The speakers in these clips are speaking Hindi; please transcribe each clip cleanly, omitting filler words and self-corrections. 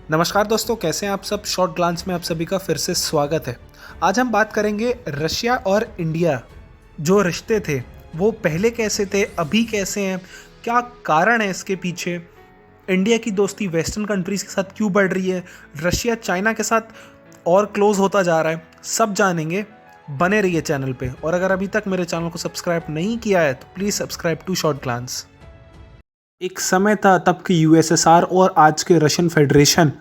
नमस्कार दोस्तों, कैसे हैं आप सब। शॉर्ट ग्लांस में आप सभी का फिर से स्वागत है। आज हम बात करेंगे रशिया और इंडिया जो रिश्ते थे वो पहले कैसे थे, अभी कैसे हैं, क्या कारण है इसके पीछे, इंडिया की दोस्ती वेस्टर्न कंट्रीज के साथ क्यों बढ़ रही है, रशिया चाइना के साथ और क्लोज होता जा रहा है, सब जानेंगे। बने रहिए चैनल पे। और अगर अभी तक मेरे चैनल को सब्सक्राइब नहीं किया है तो please subscribe to short glance. एक समय था तब के यूएसएसआर और आज के रशियन फेडरेशन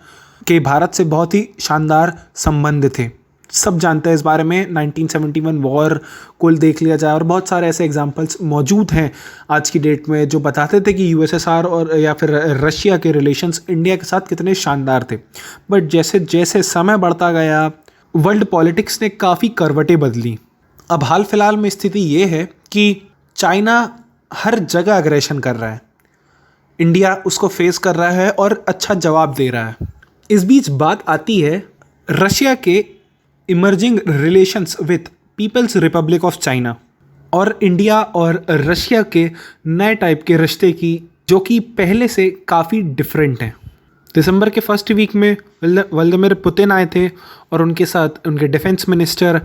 के भारत से बहुत ही शानदार संबंध थे। सब जानते हैं इस बारे में। 1971 वॉर को देख लिया जाए और बहुत सारे ऐसे एग्जांपल्स मौजूद हैं आज की डेट में जो बताते थे कि यूएसएसआर और या फिर रशिया के रिलेशंस इंडिया के साथ कितने शानदार थे। बट जैसे जैसे समय बढ़ता गया वर्ल्ड पॉलिटिक्स ने काफ़ी करवटें बदली। अब हाल फिलहाल में स्थिति ये है कि चाइना हर जगह अग्रेशन कर रहा है, इंडिया उसको फेस कर रहा है और अच्छा जवाब दे रहा है। इस बीच बात आती है रशिया के emerging relations with people's republic of China और इंडिया और रशिया के नए टाइप के रिश्ते की, जो कि पहले से काफ़ी डिफरेंट हैं। दिसंबर के फर्स्ट वीक में व्लादिमीर पुतिन आए थे और उनके साथ उनके डिफेंस मिनिस्टर,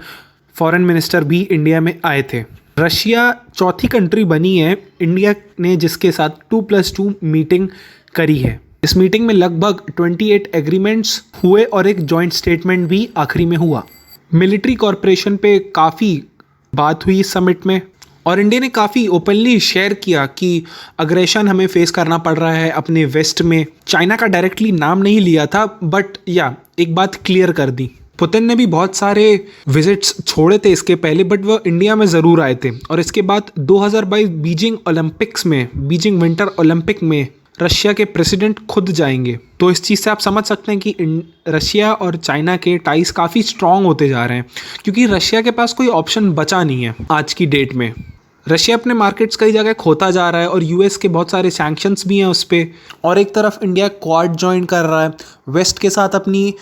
फॉरेन मिनिस्टर भी इंडिया में आए थे। रशिया चौथी कंट्री बनी है इंडिया ने जिसके साथ 2+2 मीटिंग करी है। इस मीटिंग में लगभग 28 एग्रीमेंट्स हुए और एक जॉइंट स्टेटमेंट भी आखिरी में हुआ। मिलिट्री कॉरपोरेशन पे काफ़ी बात हुई इस समिट में और इंडिया ने काफ़ी ओपनली शेयर किया कि अग्रेशन हमें फेस करना पड़ रहा है अपने वेस्ट में। चाइना का डायरेक्टली नाम नहीं लिया था बट एक बात क्लियर कर दी। पुतिन ने भी बहुत सारे विजिट्स छोड़े थे इसके पहले, बट वो इंडिया में ज़रूर आए थे। और इसके बाद 2022 बीजिंग विंटर ओलंपिक में रशिया के प्रेसिडेंट खुद जाएंगे। तो इस चीज़ से आप समझ सकते हैं कि रशिया और चाइना के टाइज काफ़ी स्ट्रॉन्ग होते जा रहे हैं, क्योंकि रशिया के पास कोई ऑप्शन बचा नहीं है आज की डेट में। रशिया अपने मार्केट्स कई जगह खोता जा रहा है और यूएस के बहुत सारे सैंक्शंस भी हैं उस पर। और एक तरफ इंडिया क्वाड ज्वाइन कर रहा है, वेस्ट के साथ अपनी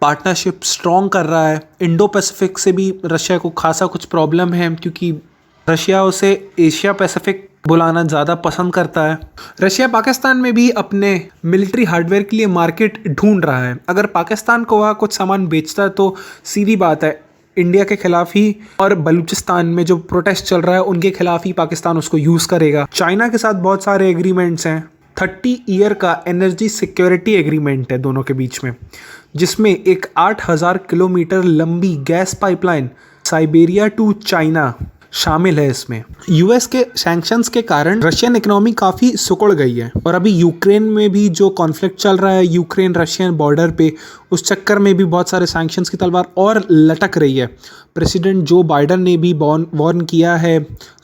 पार्टनरशिप स्ट्रॉन्ग कर रहा है। इंडो पैसिफिक से भी रशिया को खासा कुछ प्रॉब्लम है, क्योंकि रशिया उसे एशिया पैसिफिक बुलाना ज़्यादा पसंद करता है। रशिया पाकिस्तान में भी अपने मिलिट्री हार्डवेयर के लिए मार्केट ढूंढ रहा है। अगर पाकिस्तान को वहाँ कुछ सामान बेचता है तो सीधी बात है इंडिया के खिलाफ ही, और बलूचिस्तान में जो प्रोटेस्ट चल रहा है उनके खिलाफ ही पाकिस्तान उसको यूज़ करेगा। चाइना के साथ बहुत सारे एग्रीमेंट्स हैं। 30 ईयर का एनर्जी सिक्योरिटी एग्रीमेंट है दोनों के बीच में, जिसमें एक 8000 किलोमीटर लंबी gas pipeline Siberia to China शामिल है। इसमें यूएस के सैंक्शंस के कारण रशियन इकोनॉमी काफ़ी सिकुड़ गई है। और अभी यूक्रेन में भी जो कॉन्फ्लिक्ट चल रहा है यूक्रेन रशियन बॉर्डर पे, उस चक्कर में भी बहुत सारे सैंक्शंस की तलवार और लटक रही है। प्रेसिडेंट जो बाइडन ने भी वार्न किया है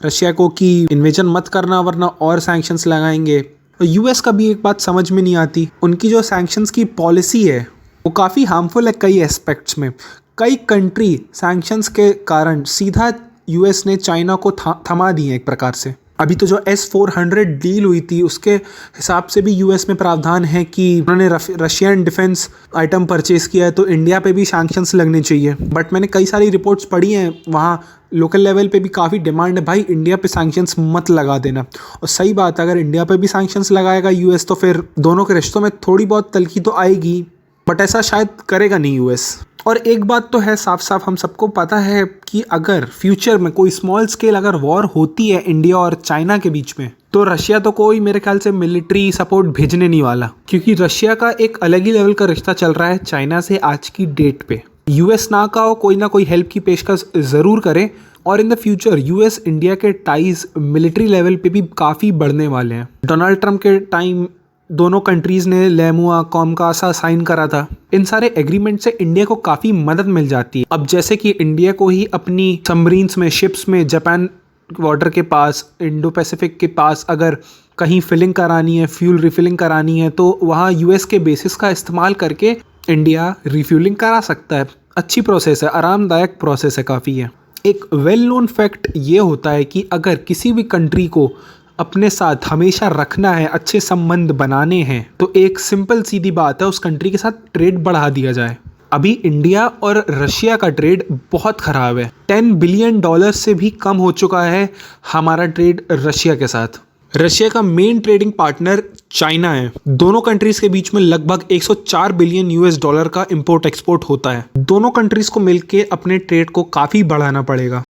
रशिया को कि इन्वेजन मत करना वरना और सैंक्शंस लगाएंगे। यूएस का भी एक बात समझ में नहीं आती, उनकी जो सैंक्शंस की पॉलिसी है वो काफ़ी हार्मफुल है कई एस्पेक्ट्स में। कई कंट्री सैंक्शंस के कारण सीधा यूएस ने चाइना को थमा दी है एक प्रकार से। अभी तो जो S-400 डील हुई थी उसके हिसाब से भी यूएस में प्रावधान है कि उन्होंने रशियन डिफेंस आइटम परचेज किया है तो इंडिया पे भी सैंक्शंस लगने चाहिए। बट मैंने कई सारी रिपोर्ट्स पढ़ी हैं, वहाँ लोकल लेवल पे भी काफ़ी डिमांड है, भाई इंडिया पे सैंक्शंस मत लगा देना। और सही बात है, अगर इंडिया पे भी सैंक्शंस लगाएगा यूएस तो फिर दोनों के रिश्तों में थोड़ी बहुत तल्खी तो आएगी, बट ऐसा शायद करेगा नहीं यूएस। और एक बात तो है साफ साफ हम सबको पता है कि अगर फ्यूचर में कोई स्मॉल स्केल अगर वॉर होती है इंडिया और चाइना के बीच में, तो रशिया तो कोई मेरे ख्याल से मिलिट्री सपोर्ट भेजने नहीं वाला, क्योंकि रशिया का एक अलग ही लेवल का रिश्ता चल रहा है चाइना से आज की डेट पे। यूएस ना का कोई ना कोई हेल्प की पेशकश ज़रूर करे और in the future US India के टाइज मिलिट्री लेवल पे भी काफ़ी बढ़ने वाले हैं। डोनाल्ड ट्रंप के टाइम दोनों कंट्रीज़ ने लेमुआ कॉमकासा साइन करा था। इन सारे एग्रीमेंट से इंडिया को काफ़ी मदद मिल जाती है। अब जैसे कि इंडिया को ही अपनी सबमरीन्स में, शिप्स में जापान वाटर के पास, इंडो पैसिफिक के पास अगर कहीं फिलिंग करानी है, फ्यूल रिफिलिंग करानी है, तो वहाँ यूएस के बेसिस का इस्तेमाल करके इंडिया रिफ्यूलिंग करा सकता है। अच्छी प्रोसेस है, आरामदायक प्रोसेस है, काफ़ी है। एक वेल नोन फैक्ट ये होता है कि अगर किसी भी कंट्री को अपने साथ हमेशा रखना है, अच्छे संबंध बनाने हैं, तो एक सिंपल सीधी बात है उस कंट्री के साथ ट्रेड बढ़ा दिया जाए। अभी इंडिया और रशिया का ट्रेड बहुत ख़राब है। $10 बिलियन से भी कम हो चुका है हमारा ट्रेड रशिया के साथ। रशिया का मेन ट्रेडिंग पार्टनर चाइना है। दोनों कंट्रीज के बीच में लगभग 104 बिलियन यूएस डॉलर का इंपोर्ट एक्सपोर्ट होता है। दोनों कंट्रीज को मिलके अपने ट्रेड को काफ़ी बढ़ाना पड़ेगा।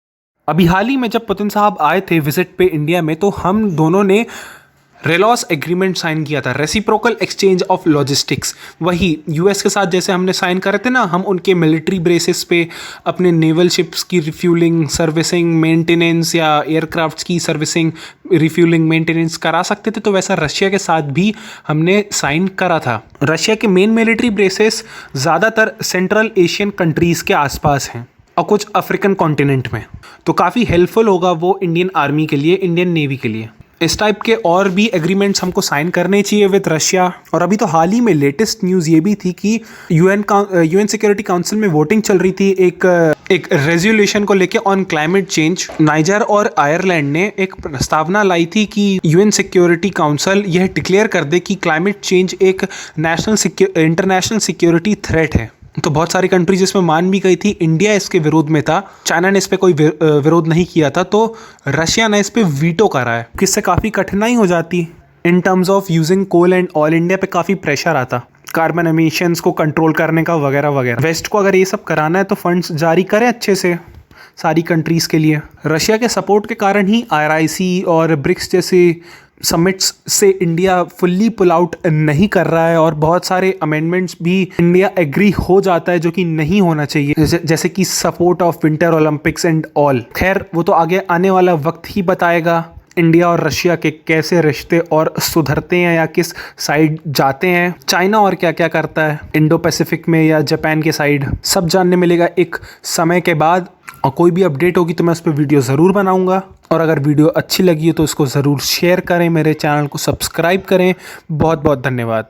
अभी हाल ही में जब पुतिन साहब आए थे विजिट पे इंडिया में, तो हम दोनों ने रेलॉस एग्रीमेंट साइन किया था, रेसिप्रोकल एक्सचेंज ऑफ लॉजिस्टिक्स। वही यूएस के साथ जैसे हमने साइन करे थे ना, हम उनके मिलिट्री बेसिस पे अपने नेवल शिप्स की रिफ्यूलिंग, सर्विसिंग, मेंटेनेंस या एयरक्राफ्ट्स की सर्विसिंग, रिफ्यूलिंग, मेंटेनेंस करा सकते थे, तो वैसा रशिया के साथ भी हमने साइन करा था। रशिया के मेन मिलिट्री बेसिस ज़्यादातर सेंट्रल एशियन कंट्रीज़ के आसपास हैं और कुछ अफ्रीकन कॉन्टिनेंट में, तो काफ़ी हेल्पफुल होगा वो इंडियन आर्मी के लिए, इंडियन नेवी के लिए। इस टाइप के और भी एग्रीमेंट्स हमको साइन करने चाहिए विद रशिया। और अभी तो हाल ही में लेटेस्ट न्यूज़ ये भी थी कि यूएन सिक्योरिटी काउंसिल में वोटिंग चल रही थी एक रेजोल्यूशन को लेके ऑन क्लाइमेट चेंज। नाइजर और आयरलैंड ने एक प्रस्तावना लाई थी कि यूएन सिक्योरिटी काउंसिल यह डिक्लेयर कर दे कि क्लाइमेट चेंज एक इंटरनेशनल सिक्योरिटी थ्रेट है। तो बहुत सारी कंट्रीज इसमें मान भी गई थी। इंडिया इसके विरोध में था, चाइना ने इस पर कोई विरोध नहीं किया था, तो रशिया ने इस पर वीटो करा है, जिससे काफ़ी कठिनाई हो जाती in terms of using coal and oil. India पे काफ़ी प्रेशर आता कार्बन एमिशंस को कंट्रोल करने का वगैरह वगैरह। वेस्ट को अगर ये सब कराना है तो फंड्स जारी करें अच्छे से सारी कंट्रीज़ के लिए। रशिया के सपोर्ट के कारण ही RIC और ब्रिक्स जैसे समिट्स से इंडिया फुल्ली पुल आउट नहीं कर रहा है, और बहुत सारे अमेंडमेंट्स भी इंडिया एग्री हो जाता है जो कि नहीं होना चाहिए, जैसे कि support of winter Olympics and all. खैर वो तो आगे आने वाला वक्त ही बताएगा इंडिया और रशिया के कैसे रिश्ते और सुधरते हैं या किस साइड जाते हैं। चाइना और क्या क्या करता है इंडो पैसिफिक में या जापान के साइड, सब जानने मिलेगा एक समय के बाद। और कोई भी अपडेट होगी तो मैं उस पर वीडियो ज़रूर बनाऊंगा। और अगर वीडियो अच्छी लगी हो तो इसको ज़रूर शेयर करें, मेरे चैनल को सब्सक्राइब करें। बहुत बहुत धन्यवाद।